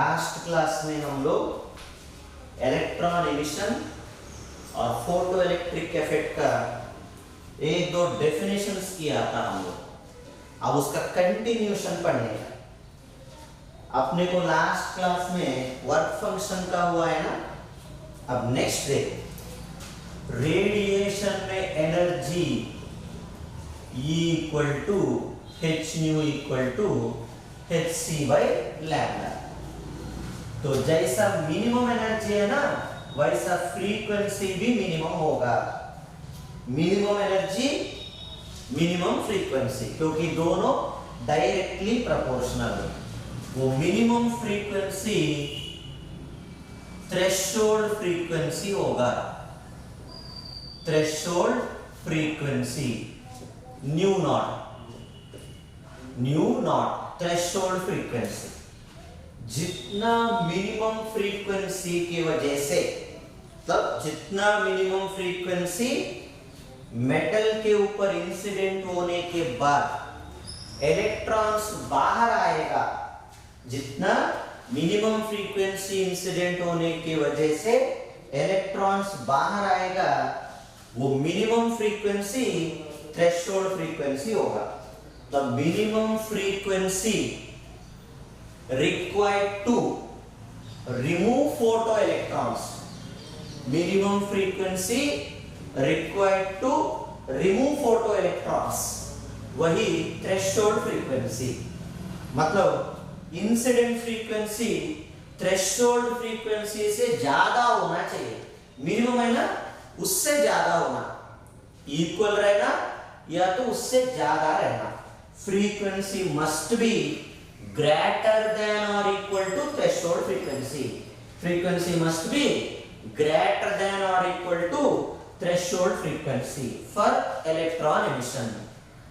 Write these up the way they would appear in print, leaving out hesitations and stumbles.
Last class में हम लोग इलेक्ट्रॉन एमिशन और फोटो इलेक्ट्रिक इफेक्ट का एक दो डेफिनेशंस किया था हम लोग। अब उसका कंटिन्यूशन पढ़ने का। अपने को लास्ट क्लास में वर्क फंक्शन का हुआ है ना। अब नेक्स्ट देखो, रेडिएशन में energy E equal to H nu equal to H C by lambda. तो जैसा मिनिमम एनर्जी है ना, वैसा फ्रीक्वेंसी भी मिनिमम होगा। मिनिमम एनर्जी मिनिमम फ्रीक्वेंसी, क्योंकि दोनों डायरेक्टली प्रोपोर्शनल है। वो मिनिमम फ्रीक्वेंसी थ्रेशोल्ड फ्रीक्वेंसी होगा। Threshold frequency new not threshold frequency. जितना मिनिमम फ्रीक्वेंसी की वजह से, तब जितना मिनिमम फ्रीक्वेंसी मेटल के ऊपर इंसिडेंट होने के बाद इलेक्ट्रॉन्स बाहर आएगा, जितना मिनिमम फ्रीक्वेंसी इंसिडेंट होने की वजह से इलेक्ट्रॉन्स बाहर आएगा, वो मिनिमम फ्रीक्वेंसी थ्रेशोल्ड फ्रीक्वेंसी होगा। The minimum frequency required to remove photoelectrons, minimum frequency required to remove photoelectrons, वही थ्रेशोल्ड फ्रीक्वेंसी। मतलब इंसिडेंट फ्रीक्वेंसी थ्रेशोल्ड फ्रीक्वेंसी से ज्यादा होना चाहिए। मिनिमम है ना, उससे ज्यादा होना, इक्वल रहना या तो उससे ज्यादा रहना। Frequency must be greater than or equal to threshold frequency. Frequency must be greater than or equal to threshold frequency for electron emission.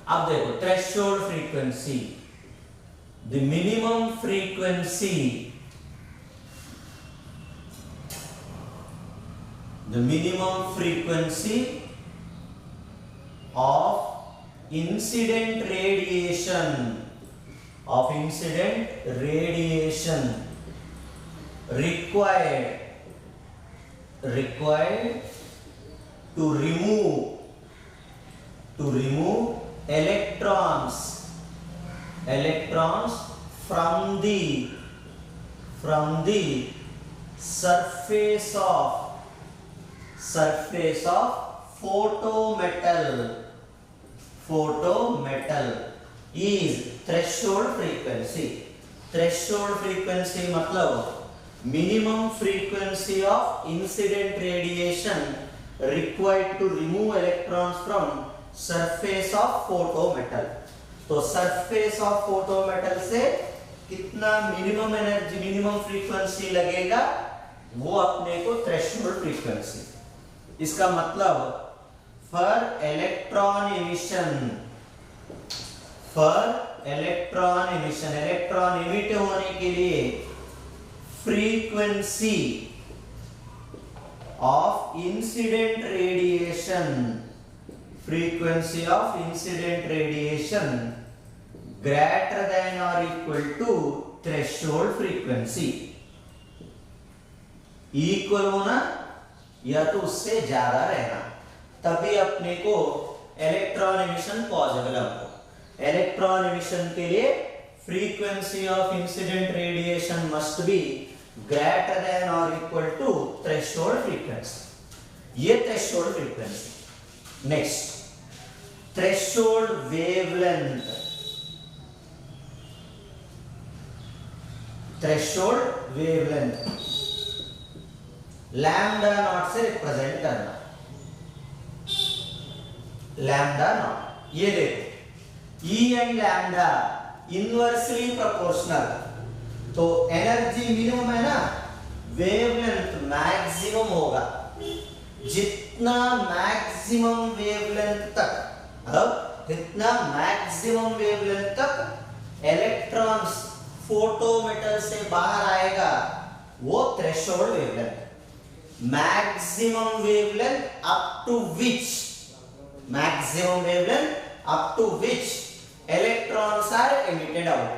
अब देखो threshold frequency, the minimum frequency, the minimum frequency of incident radiation required to remove electrons from the surface of photometal is threshold frequency. Threshold frequency मतलब minimum frequency of incident radiation required to remove electrons from surface of photometal. तो surface of photometal से कितना minimum energy, minimum frequency लगेगा, वो अपने को threshold frequency। इसका मतलब for electron emission, electron emit होने के लिए frequency of incident radiation greater than और equal to threshold frequency. Equal होना या तो उससे ज्यादा रहना, तभी अपने को इलेक्ट्रॉन एमिशन पॉसिबल होगा। इलेक्ट्रॉन एमिशन के लिए frequency of incident radiation must be greater than और इक्वल टू थ्रेशोल्ड फ्रीक्वेंसी। ये threshold frequency. Next, threshold wavelength. Threshold wavelength lambda naught से रिप्रेजेंट करना। लैम्डा नॉट, ये देखो E and lambda inversely proportional, तो energy minimum है ना, wavelength maximum होगा। जितना मैक्सिमम वेवलेंथ तक, अब जितना मैक्सिमम वेवलेंथ तक इलेक्ट्रॉन्स फोटोमेटल से बाहर आएगा, वो threshold wavelength. Maximum wavelength up to which electrons are emitted out।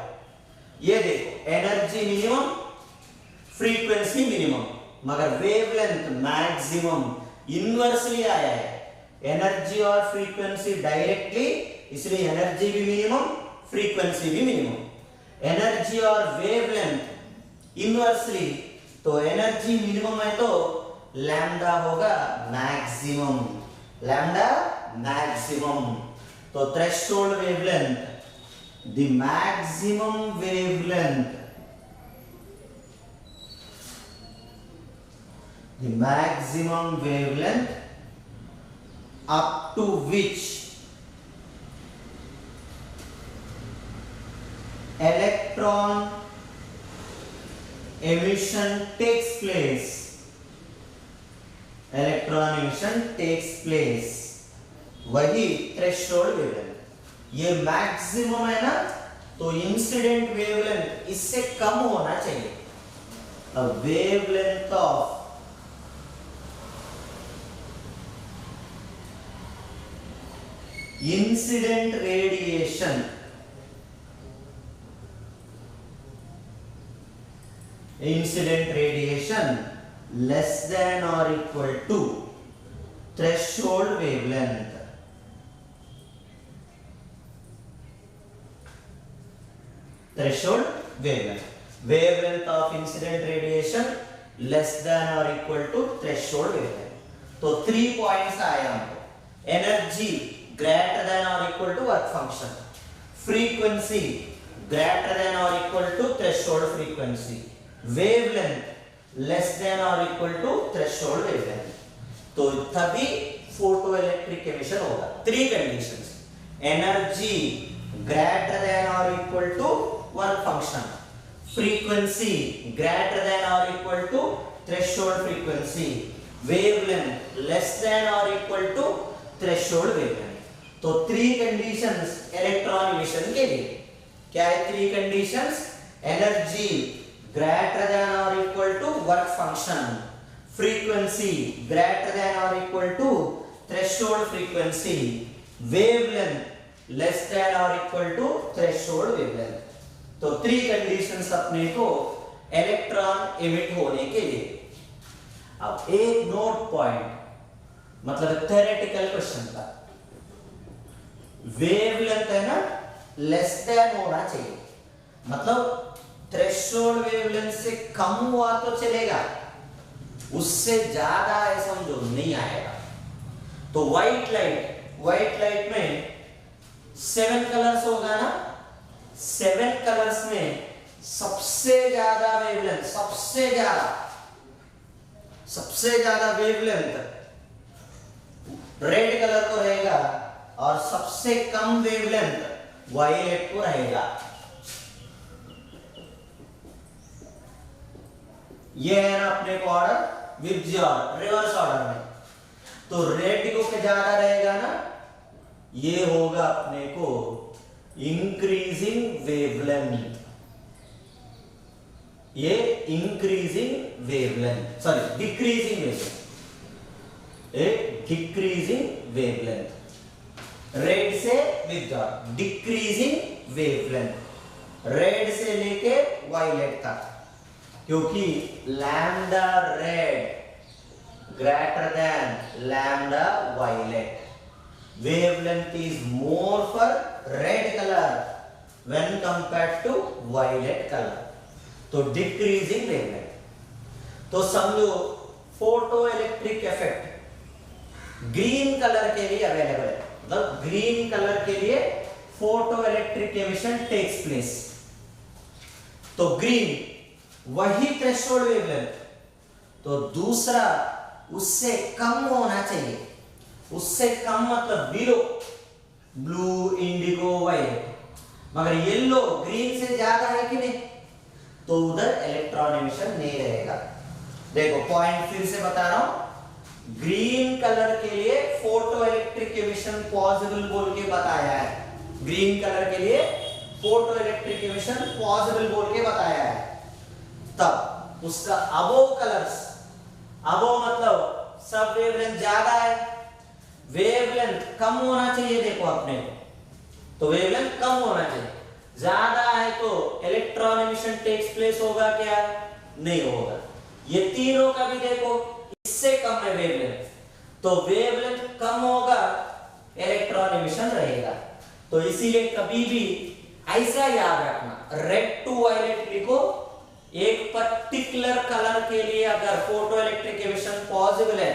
ये देखो एनर्जी मिनिमम फ्रीक्वेंसी मिनिमम, मगर वेवलेंथ मैक्सिमम इनवर्सली आया है। एनर्जी और फ्रीक्वेंसी डायरेक्टली, इसलिए एनर्जी भी मिनिमम, फ्रीक्वेंसी भी मिनिमम। एनर्जी और वेवलेंथ इनवर्सली, तो एनर्जी मिनिमम है तो लैम्डा होगा मैक्सिमम, लैम्डा मैक्सिमम। तो threshold wavelength, the maximum wavelength, the maximum wavelength up to which electron emission takes place, electron emission takes place, वही threshold wavelength. ये maximum है ना, तो इंसिडेंट वेवलेंथ इससे कम होना चाहिए। अब wavelength of incident radiation, incident radiation less than or equal to threshold wavelength, threshold wavelength, wavelength of incident radiation less than or equal to threshold wavelength। तो 3 points आए हमको, energy greater than or equal to work function, frequency greater than or equal to threshold frequency, wavelength less than or equal to threshold wavelength। तो तभी photo electric emission होगा। 3 conditions, energy greater than or equal to work function, frequency greater than or equal to threshold frequency, wavelength less than or equal to threshold wavelength। तो 3 conditions electron emission के लिए क्या है? 3 conditions, energy greater than और equal to work function, frequency greater than और equal to threshold frequency, wavelength less than और equal to threshold wavelength. तो 3 conditions अपने को इलेक्ट्रॉन इमिट होने के लिए। अब एक नोट पॉइंट, मतलब थ्योरेटिकल क्वेश्चन का, वेवलेंथ है ना लेस देन होना चाहिए, मतलब थ्रेशोल्ड वेवलेंथ से कम हुआ तो चलेगा, उससे ज्यादा है समझो नहीं आएगा। तो व्हाइट लाइट में 7 कलर्स होगा ना, 7 कलर्स में सबसे ज्यादा वेवलेंथ, सबसे ज्यादा वेवलेंथ रेड कलर को रहेगा और सबसे कम वेवलेंथ वायलेट को रहेगा। ये है ना अपने को ऑर्डर विपजी ऑर्डर, रिवर्स ऑर्डर में। तो रेड को ज्यादा रहेगा ना, ये होगा अपने को इंक्रीजिंग वेवलेंथ, ये increasing wavelength, sorry decreasing wavelength, एक डिक्रीजिंग वेवलेंथ। रेड से विपजी, डिक्रीजिंग वेवलेंथ, रेड से लेके वायलेट तक, क्योंकि lambda red greater than lambda violet, wavelength is more for red color when compared to violet color, तो decreasing wavelength। तो समझो photo electric effect green colour के लिए अवेलेबल है, मतलब ग्रीन कलर के लिए photo electric emission takes place. तो ग्रीन वही थ्रेशोल्ड वेवलेंथ, तो दूसरा उससे कम होना चाहिए, उससे कम मतलब बिलो, ब्लू, इंडिगो, वायलेट, मगर येलो ग्रीन से ज्यादा है कि नहीं, तो उधर इलेक्ट्रॉन एमिशन नहीं रहेगा। देखो पॉइंट फिर से बता रहा हूं, ग्रीन कलर के लिए फोटो इलेक्ट्रिक एमिशन पॉसिबल बोल के बताया है, ग्रीन कलर के लिए फोटो इलेक्ट्रिक एमिशन पॉसिबल बोल के बताया है। तब उसका अबोव कलर्स, अबोव मतलब सब वेवलेंथ ज्यादा है, वेवलेंथ कम होना चाहिए। देखो अपने को, तो वेवलेंथ कम होना चाहिए, ज्यादा है तो इलेक्ट्रॉन एमिशन टेक्स प्लेस होगा क्या, नहीं होगा। ये तीनों का भी देखो इससे कम है वेवलेंथ, तो वेवलेंथ कम होगा, इलेक्ट्रॉन एमिशन रहेगा। तो इसीलिए कभी भी ऐसा याद रखना, रेड टू वायलेट लिखो, एक पर्टिकुलर कलर के लिए अगर फोटो इलेक्ट्रिक एमिशन पॉसिबल है,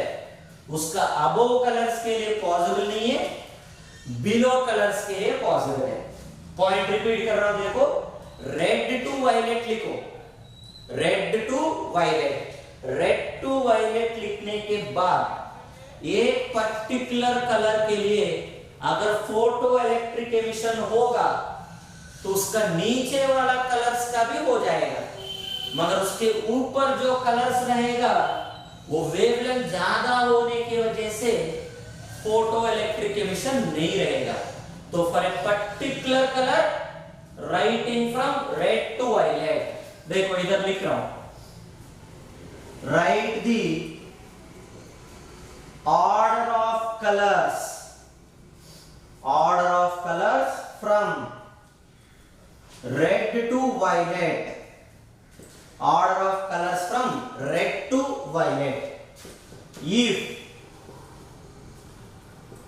उसका अबोव कलर्स के लिए पॉसिबल नहीं है, बिलो कलर्स के लिए पॉसिबल है। पॉइंट रिपीट कर रहा हूं, देखो रेड टू वायलेट लिखो, red to violet, red to violet लिखने के बाद एक पर्टिकुलर कलर के लिए अगर फोटो इलेक्ट्रिक एमिशन होगा तो उसका नीचे वाला कलर्स का भी हो जाएगा, मगर उसके ऊपर जो कलर्स रहेगा वो वेवलेंथ ज्यादा होने की वजह से फोटो इलेक्ट्रिक एमिशन नहीं रहेगा। तो for a particular colour writing from red to violet, देखो इधर लिख रहा हूं, write the order of colours, order of colours from red to violet, order of colors from red to violet. If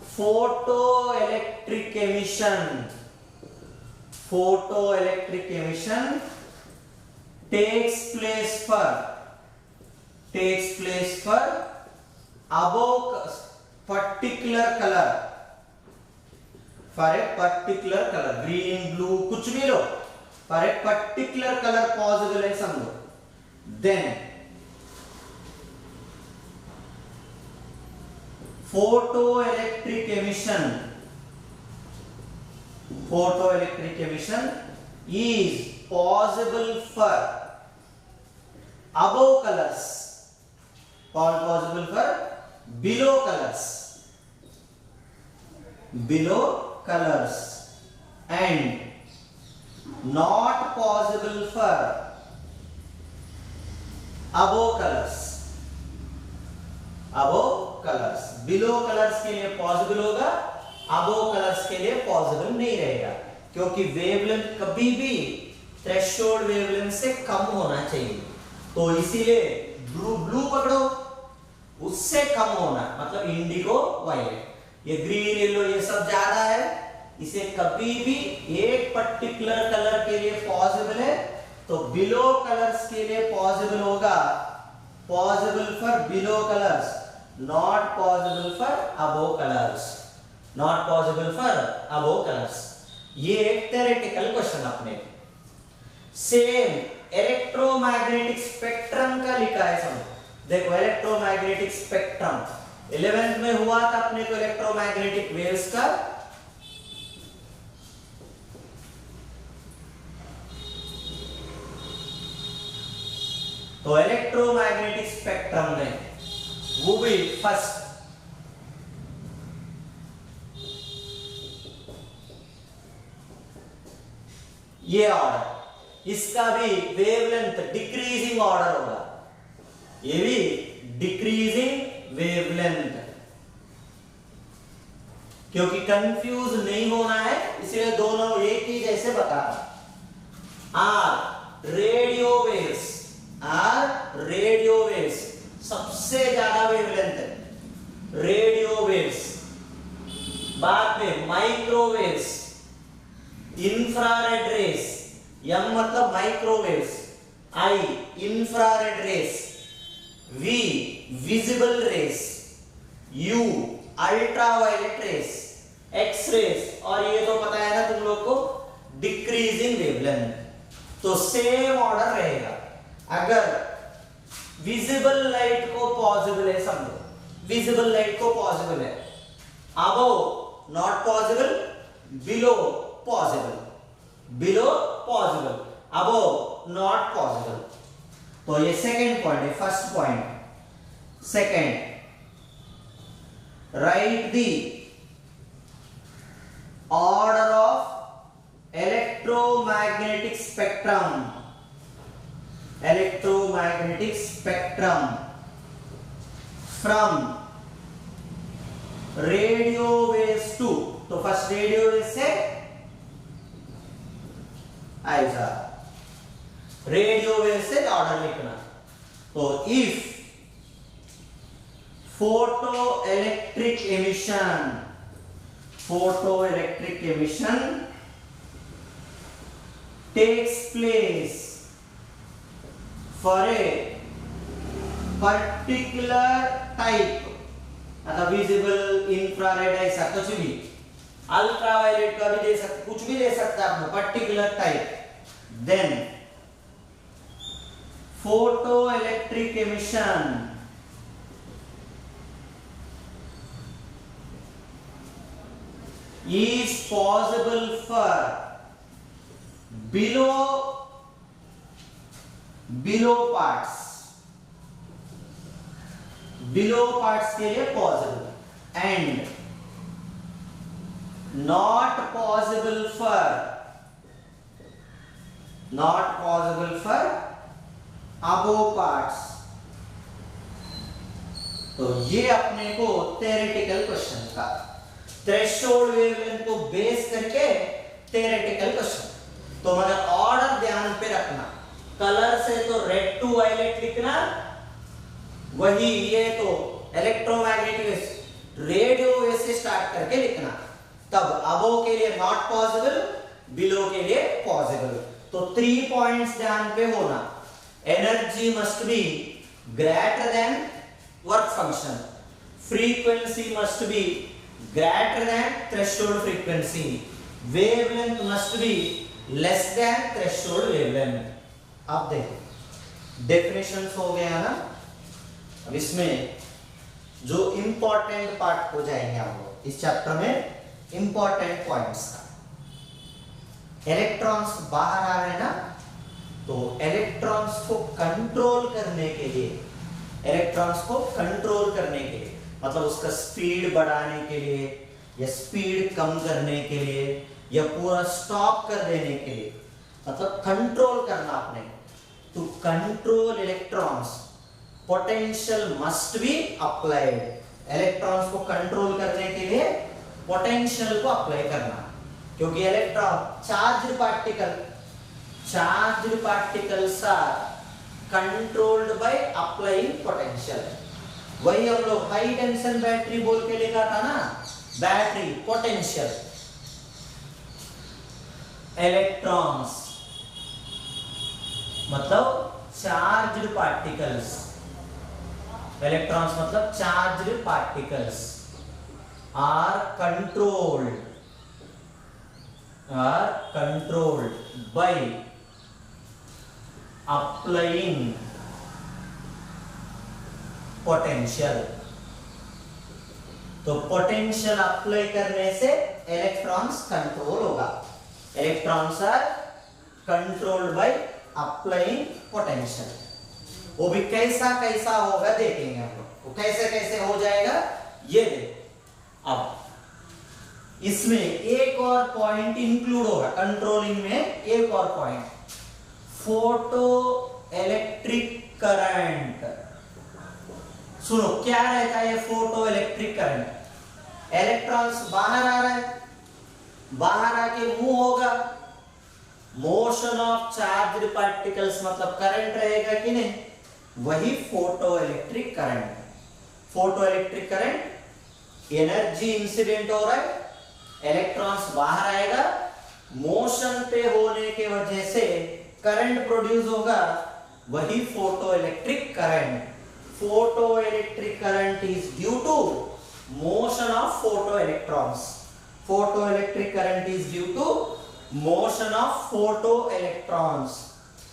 photoelectric emission takes place for above particular color, for a particular color, green, blue, कुछ भी लो, for a particular color possible है समझो, then photoelectric emission is possible for above colors or possible for below colors and not possible for above colors, below colors के लिए possible होगा, above colors के लिए possible नहीं रहेगा, क्योंकि वेवलेंथ कभी भी थ्रेशोल्ड वेवलेंथ से कम होना चाहिए। तो इसीलिए ब्लू पकड़ो, उससे कम होना, मतलब इंडिगो वायलेट, ये ग्रीन येलो ये सब ज्यादा है, इसे कभी भी एक पर्टिकुलर कलर के लिए पॉसिबल है तो बिलो कलर्स के लिए पॉसिबल होगा, possible for below colours, not possible for above colours, not possible for above colours. ये एक थ्योरेटिकल क्वेश्चन अपने सेम इलेक्ट्रोमैग्नेटिक स्पेक्ट्रम का लिखा है समझो, देखो इलेक्ट्रोमैग्नेटिक स्पेक्ट्रम 11th में हुआ था अपने को इलेक्ट्रोमैग्नेटिक वेव्स का, तो इलेक्ट्रोमैग्नेटिक स्पेक्ट्रम में वो भी फर्स्ट ये ऑर्डर, इसका भी वेवलेंथ डिक्रीजिंग ऑर्डर होगा, ये भी डिक्रीजिंग वेवलेंथ, क्योंकि कंफ्यूज नहीं होना है इसलिए दोनों एक ही जैसे बता रहा। आर रेडियो वेव्स सबसे ज्यादा वेवलेंथ है, रेडियो वेव्स, बाद में माइक्रोवेव्स, इंफ्रारेड रेस, एम मतलब microwaves, I infrared rays, V visible rays, U ultraviolet rays, X rays, और ये तो पता है ना तुम लोग को डिक्रीजिंग वेवलेंथ। तो सेम ऑर्डर रहेगा, अगर विजिबल लाइट को पॉसिबल है समझो, विजिबल लाइट को पॉसिबल है, above not possible, below possible, above not possible. तो ये सेकंड पॉइंट है, first point. Second, write the order of electromagnetic spectrum from radio waves to, तो फर्स्ट रेडियो वेव से ऐसा रेडियो वेव से order लिखना, तो if photoelectric emission takes place for a particular type, अगर विजिबल इंफ्रारेड ऐसा कुछ भी, अल्ट्रावायलेट का भी दे सकते, कुछ भी दे सकते हैं आपने, particular type, then photoelectric emission is possible for below parts के लिए possible and not possible for above parts। तो ये अपने को थ्योरेटिकल क्वेश्चन का, थ्रेशोल्ड वेवलेंथ को बेस करके थ्योरेटिकल क्वेश्चन। तो मगर ऑर्डर ध्यान पे रखना, कलर से तो रेड टू वायलेट लिखना, वही ये तो इलेक्ट्रोमैग्नेटिक रेडियो वेव से स्टार्ट करके लिखना, तब अबो के लिए नॉट पॉसिबल, बिलो के लिए पॉसिबल। तो 3 पॉइंट्स ध्यान पे होना, energy must be greater then work function, frequency must be greater than threshold frequency, wavelength must be less than threshold wavelength। अब देखो डेफिनेशंस हो गया ना। अब इसमें जो इंपॉर्टेंट पार्ट हो जाएंगे हम लोग इस चैप्टर में, इंपॉर्टेंट पॉइंट्स का। इलेक्ट्रॉन्स बाहर आ रहे हैं ना, तो इलेक्ट्रॉन्स को कंट्रोल करने के लिए, मतलब उसका स्पीड बढ़ाने के लिए या स्पीड कम करने के लिए या पूरा स्टॉप कर देने के लिए, मतलब कंट्रोल करना आपने। To control electrons potential must be applied. Electrons को कंट्रोल करने के लिए पोटेंशियल को अप्लाई करना, क्योंकि electron charged particles are controlled by applying potential. वही हम लोग हाई टेंशन बैटरी बोल के लिखा था ना, बैटरी पोटेंशियल। इलेक्ट्रॉन्स मतलब चार्ज्ड पार्टिकल्स, इलेक्ट्रॉन्स मतलब charged particles are controlled by applying potential. तो पोटेंशियल अप्लाई करने से इलेक्ट्रॉन्स कंट्रोल होगा। Electrons are controlled by applying potential. वो भी कैसा कैसा होगा देखेंगे हम लोग, वो कैसे कैसे हो जाएगा ये देखो। अब इसमें एक और पॉइंट इंक्लूड होगा, कंट्रोलिंग में एक और पॉइंट, फोटो इलेक्ट्रिक करंट। सुनो क्या रहता है ये फोटो इलेक्ट्रिक करंट। इलेक्ट्रॉन्स बाहर आ रहा है, बाहर आके मूव होगा, मोशन ऑफ चार्ज्ड पार्टिकल्स मतलब करंट रहेगा कि नहीं, वही photo electric current. Photo electric current energy incident हो रहा है, इलेक्ट्रॉन्स बाहर आएगा, मोशन पे होने के वजह से करंट प्रोड्यूस होगा, वही photo electric current. Photoelectric current is due to motion of photoelectrons. Photoelectric current is due to motion of photoelectrons.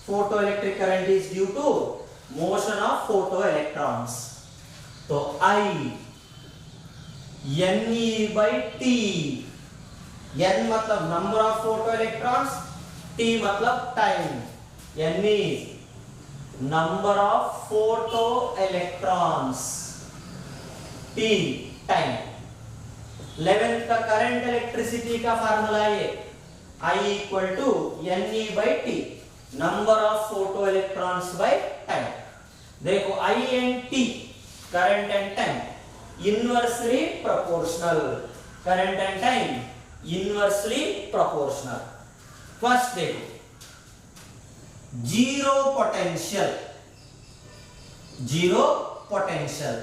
Photoelectric current is due to motion of photoelectrons. तो I NE by T, N मतलब number of photoelectrons, T मतलब time, NE number of photoelectrons, T time। 11th का current electricity का formula ये I equal to NE by T, number of photoelectrons by time। देखो I and T, current and time inversely proportional, current and time inversely proportional। First देखो zero potential, zero potential,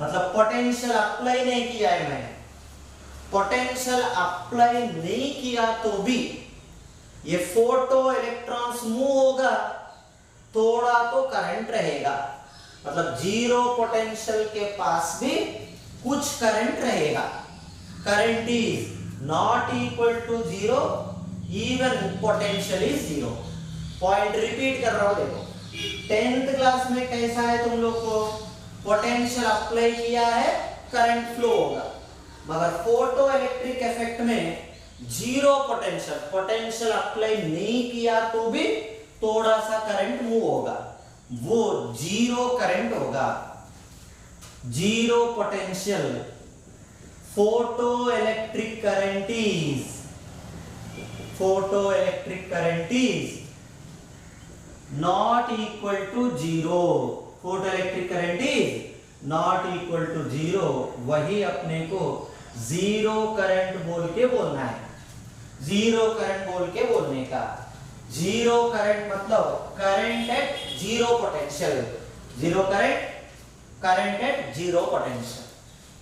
मतलब potential apply नहीं किया है मैंने, potential apply नहीं किया तो भी ये फोटो इलेक्ट्रॉन्स मूव होगा, थोड़ा तो करंट रहेगा, मतलब जीरो पोटेंशियल के पास भी कुछ करंट रहेगा। Current is not equal to zero even potential is zero. Point repeat कर रहा हूं, देखो 10th क्लास में कैसा है तुम लोग को, पोटेंशियल अप्लाई किया है करंट फ्लो होगा, मगर फोटो इलेक्ट्रिक इफेक्ट में जीरो पोटेंशियल, पोटेंशियल अप्लाई नहीं किया तो भी थोड़ा सा करंट मूव होगा, वो जीरो करंट होगा, zero potential. Photo electric current is, photo electric current is not equal to zero, photo electric current is not equal to zero. वही अपने को जीरो करंट बोल के बोलना है, जीरो करंट बोल के बोलने का। जीरो करंट मतलब current eight zero potential, zero current, current eight zero potential.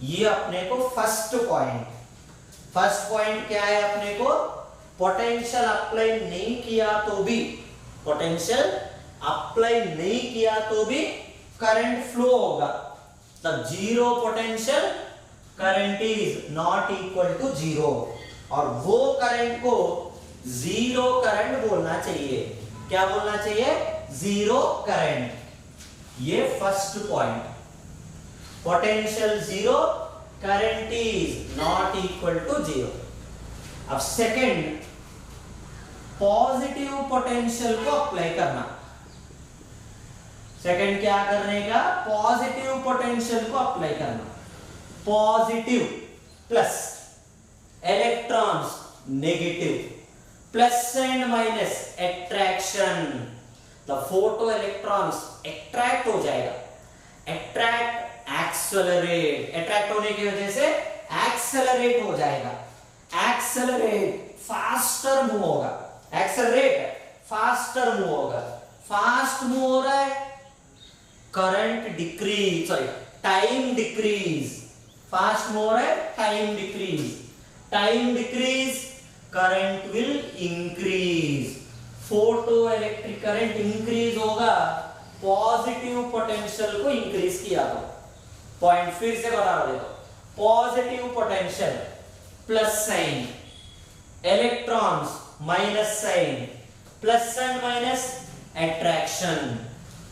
ये अपने को फर्स्ट पॉइंट, फर्स्ट पॉइंट क्या है अपने को, पोटेंशियल अप्लाई नहीं किया तो भी, पोटेंशियल अप्लाई नहीं किया तो भी करंट फ्लो होगा, तब zero potential current is not equal to zero, और वो करंट को जीरो करंट बोलना चाहिए। क्या बोलना चाहिए, जीरो करंट। ये first point, potential zero, current is not equal to zero. अब सेकंड, पॉजिटिव पोटेंशियल को अप्लाई करना। सेकंड क्या करने का, पॉजिटिव पोटेंशियल को अप्लाई करना। Positive plus, electrons negative, plus and minus attraction, the photo electrons attract हो जाएगा, एट्रैक्ट एक्सेलरेट, एट्रैक्ट होने की वजह से एक्सेलरेट हो जाएगा, एक्सेलरेट फास्टर मूव होगा, एक्सेलरेट फास्टर मूव होगा, फास्ट मूव हो रहा है, current decrease, sorry time decrease, fast move हो रहा है, time decrease, time decrease, current will increase, photo electric current increase होगा, पॉजिटिव पोटेंशियल को इंक्रीज किया तो। पॉइंट फिर से बता रहा देखो, positive potential plus sign, electrons minus sign, plus and minus attraction,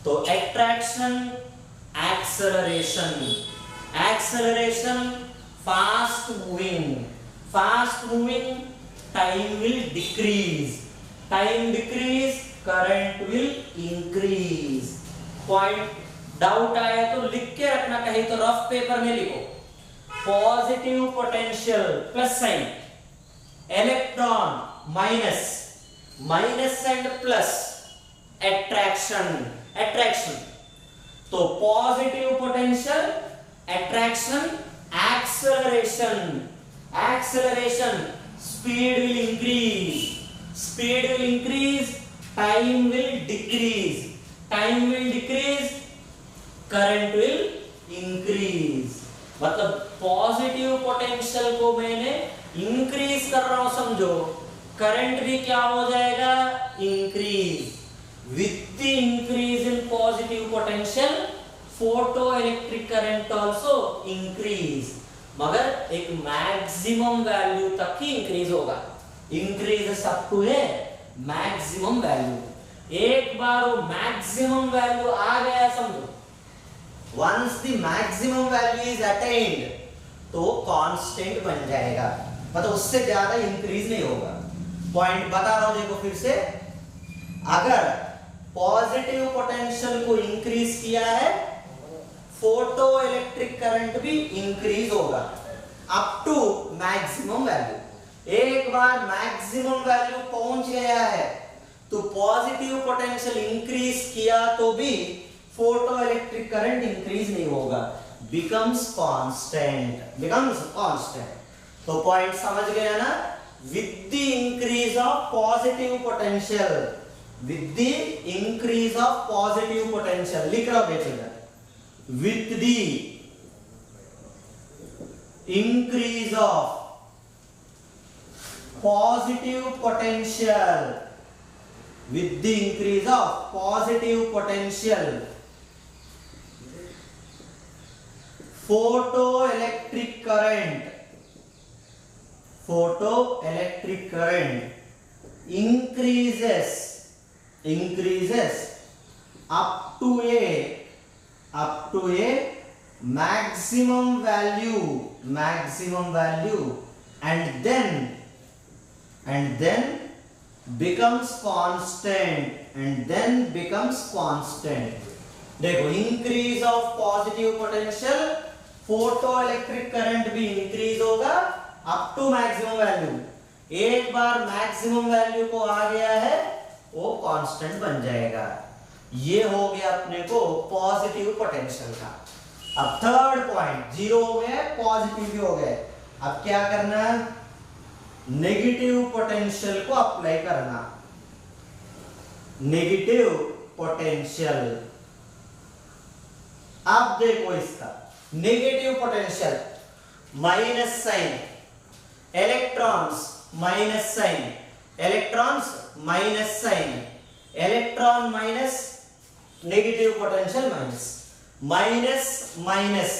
तो attraction acceleration, acceleration fast moving, fast moving, time will decrease, time decrease, current will increase. Point doubt आया तो लिख के रखना, कहीं तो रफ पेपर में लिखो, positive potential plus sign, electron minus, minus and plus attraction, attraction, तो positive potential, attraction, acceleration, acceleration, speed will increase, speed will increase, time will decrease, time will decrease, current will increase. मतलब positive potential को मैंने increase कर रहा हूं समझो, current भी क्या हो जाएगा, increase. With the increase in positive potential, photo electric current also increase, मगर एक मैक्सिमम वैल्यू तक ही इंक्रीज होगा, increase up to a maximum value. एक बार वो मैक्सिमम वैल्यू आ गया समझो, once the maximum value is attained तो कांस्टेंट बन जाएगा, मतलब उससे ज्यादा इंक्रीज नहीं होगा। पॉइंट बता रहा हूं देखो फिर से, अगर पॉजिटिव पोटेंशियल को इंक्रीज किया है, फोटो इलेक्ट्रिक करंट भी इंक्रीज होगा अप टू मैक्सिमम वैल्यू। एक बार मैक्सिमम वैल्यू पहुंच गया है तो पॉजिटिव पोटेंशियल इंक्रीज किया तो भी फोटो इलेक्ट्रिक करंट इंक्रीज नहीं होगा, बिकम्स कांस्टेंट, बिकम्स कांस्टेंट। तो पॉइंट समझ गया ना, with the increase of positive potential, with the increase of positive potential, लिख रहा हूं बेटा, with the increase of positive potential, with the increase of positive potential, photoelectric current increases up to a maximum value, and then becomes constant, देखो increase of positive potential, photo electric current भी increase होगा up to maximum value. एक बार maximum value को आ गया है वो constant बन जाएगा। ये हो गया अपने को पॉजिटिव पोटेंशियल का। अब थर्ड पॉइंट, जीरो हो गया, पॉजिटिव भी हो गया। अब क्या करना है, नेगेटिव पोटेंशियल को अप्लाई करना। नेगेटिव पोटेंशियल, आप देखो इसका negative potential, minus sign, electrons minus sign, electron minus, negative potential minus, minus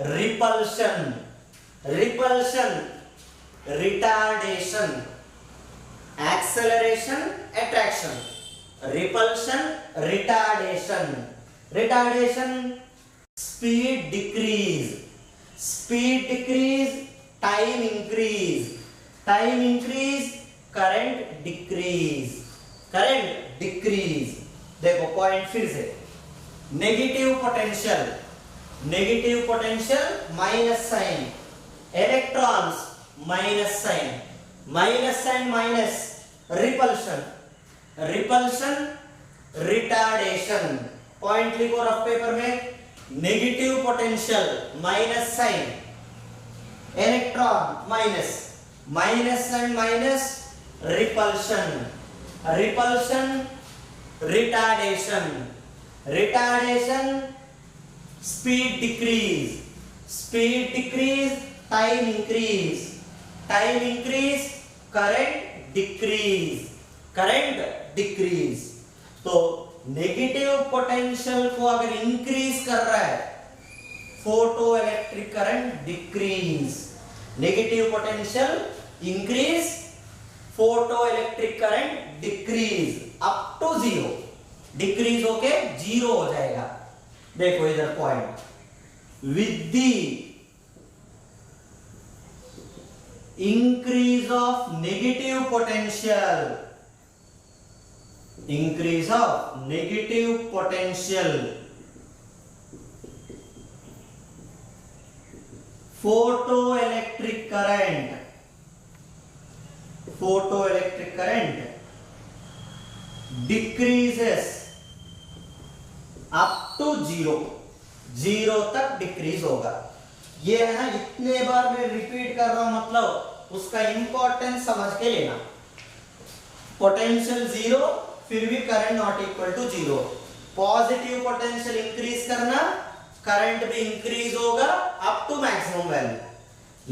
repulsion, retardation, acceleration, attraction, repulsion, retardation, speed decrease, time increase, current decrease। देखो पॉइंट फिर से, negative potential minus sign, electrons minus sign minus, repulsion, retardation. Point लिखो rough paper में, negative potential minus sign, electron minus sign minus, repulsion, retardation, speed decrease, time increase, current decrease. तो negative potential को अगर increase कर रहा है, photo electric current decrease, negative potential increase, photo electric current decrease up to zero, decrease होके zero हो जाएगा। देखो इधर point, with the increase of negative potential, photoelectric current decreases up to zero तक डिक्रीज होगा। ये है ना, इतने बार मैं रिपीट कर रहा हूं, मतलब उसका इंपॉर्टेंस समझ के लेना। पोटेंशियल जीरो, फिर भी current not equal to zero. Positive potential increase करना, करंट भी इंक्रीज होगा up to maximum value.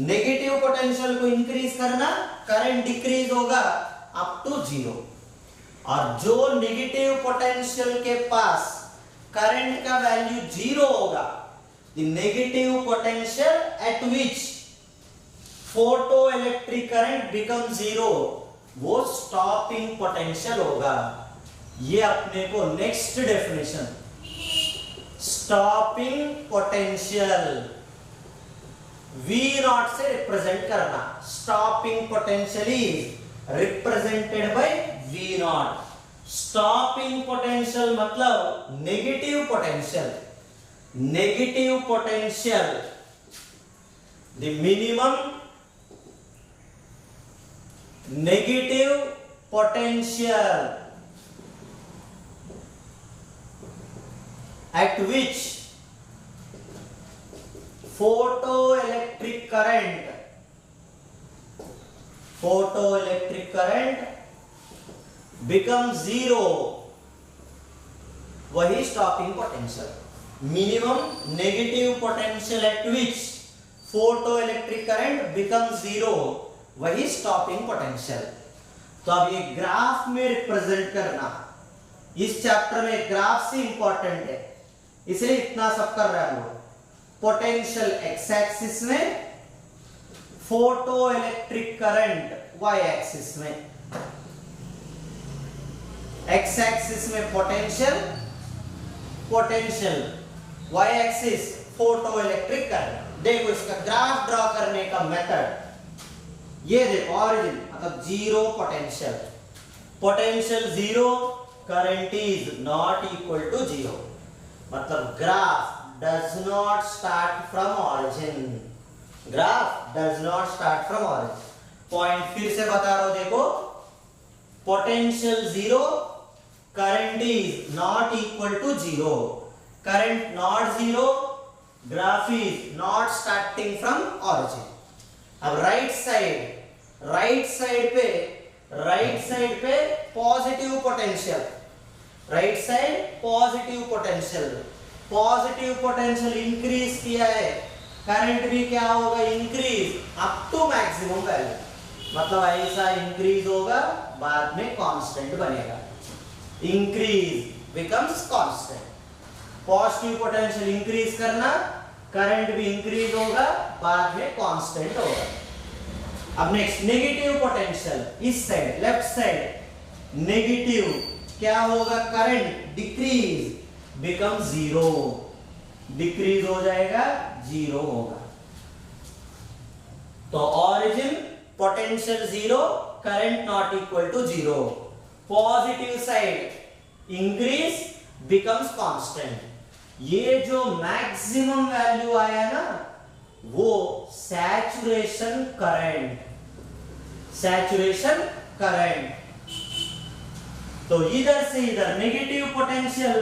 Negative potential को इंक्रीज करना, करंट डिक्रीज होगा अप टू जीरो। और जो नेगेटिव पोटेंशियल के पास करंट का वैल्यू जीरो होगा, the negative potential at which photoelectric current become zero, वो स्टॉपिंग पोटेंशियल होगा। ये अपने को next definition, stopping potential V naught से रिप्रेजेंट करना। Stopping potential is represented by V naught. Stopping potential मतलब negative potential, the minimum negative potential at which photoelectric current becomes zero, वही stopping potential. Minimum negative potential at which photo electric current become zero, वही stopping potential. तो अब ये graph में represent करना इस chapter में ग्राफ से इंपॉर्टेंट है, इसलिए इतना सब कर रहे हैं हम लोग। पोटेंशियल एक्स एक्सिस में, photo electric current y axis में। एक्स एक्सिस में potential, potential y axis photo electric current. देखो इसका ग्राफ ड्रॉ करने का मेथड, ये देखो ऑरिजिन मतलब zero potential, potential zero, current is not equal to zero, मतलब graph does not start from origin, graph does not start from origin. Point फिर से बता रहा हूं, देखो potential zero, current is not equal to zero, current not zero, graph is not starting from origin. अब right side पे positive potential, right side positive potential, positive potential increase किया है, करंट भी क्या होगा, increase up to maximum value, मतलब ऐसा increase होगा बाद में कांस्टेंट बनेगा, increase becomes constant. Positive potential increase करना, करंट भी इंक्रीज होगा बाद में कांस्टेंट होगा। अब नेक्स्ट नेगेटिव पोटेंशियल, इस साइड लेफ्ट साइड नेगेटिव, क्या होगा, current decrease become zero, decrease हो जाएगा, जीरो होगा। तो origin potential zero, current not equal to zero, positive side increase becomes constant. ये जो मैक्सिमम वैल्यू आया ना वो सैचुरेशन करंट, सैचुरेशन करंट। तो इधर से इधर negative potential,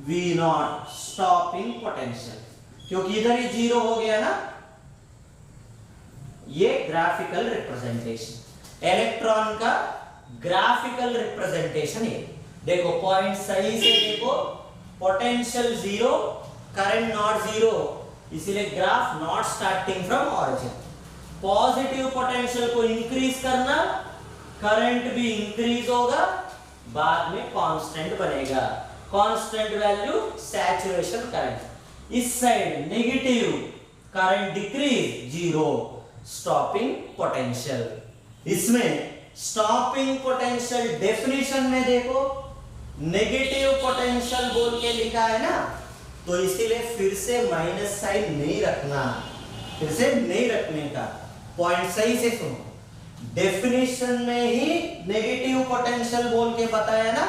V naught stopping potential, क्योंकि इधर ही जीरो हो गया ना। ये ग्राफिकल रिप्रेजेंटेशन, इलेक्ट्रॉन का ग्राफिकल रिप्रेजेंटेशन है। देखो पॉइंट सही से देखो, potential zero, current not zero, इसीलिए graph not starting from origin. Positive potential को इंक्रीज करना, करंट भी इंक्रीज होगा, बाद में कांस्टेंट बनेगा, कांस्टेंट वैल्यू सैचुरेशन करंट। इस side negative, current decrease, zero, stopping potential. इसमें स्टॉपिंग पोटेंशियल डेफिनेशन में देखो नेगेटिव पोटेंशियल बोल के लिखा है ना, तो इसीलिए फिर से माइनस साइन नहीं रखना, फिर से नहीं रखने का। पॉइंट सही से सुनो, डेफिनेशन में ही नेगेटिव पोटेंशियल बोल के बताया ना,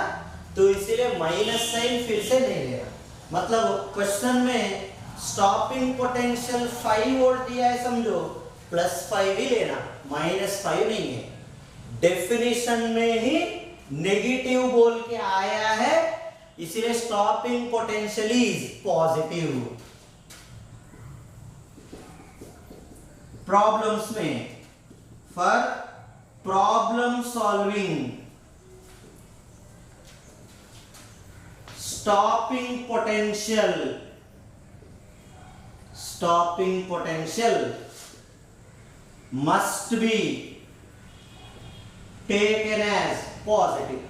तो इसीलिए माइनस साइन फिर से नहीं लेना। मतलब क्वेश्चन में स्टॉपिंग पोटेंशियल 5 वोल्ट दिया है समझो, +5 ही लेना, -5 नहीं है। डेफिनेशन में ही नेगेटिव बोल के आया है, इसीलिए stopping potential is positive. Problems में for problem solving, stopping potential must be taken as positive,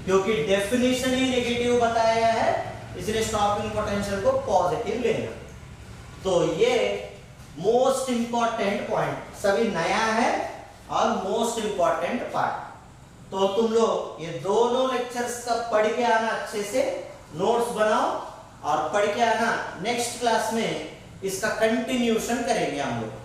क्योंकि डेफिनेशन ही नेगेटिव बताया है, इसलिए स्टॉपिंग पोटेंशियल को पॉजिटिव लेना। तो ये मोस्ट इंपॉर्टेंट पॉइंट, सभी नया है और मोस्ट इंपॉर्टेंट पार्ट। तो तुम लोग ये दोनों लेक्चर्स का पढ़ के आना, अच्छे से नोट्स बनाओ और पढ़ के आना। नेक्स्ट क्लास में इसका कंटिन्यूशन करेंगे हम लोग।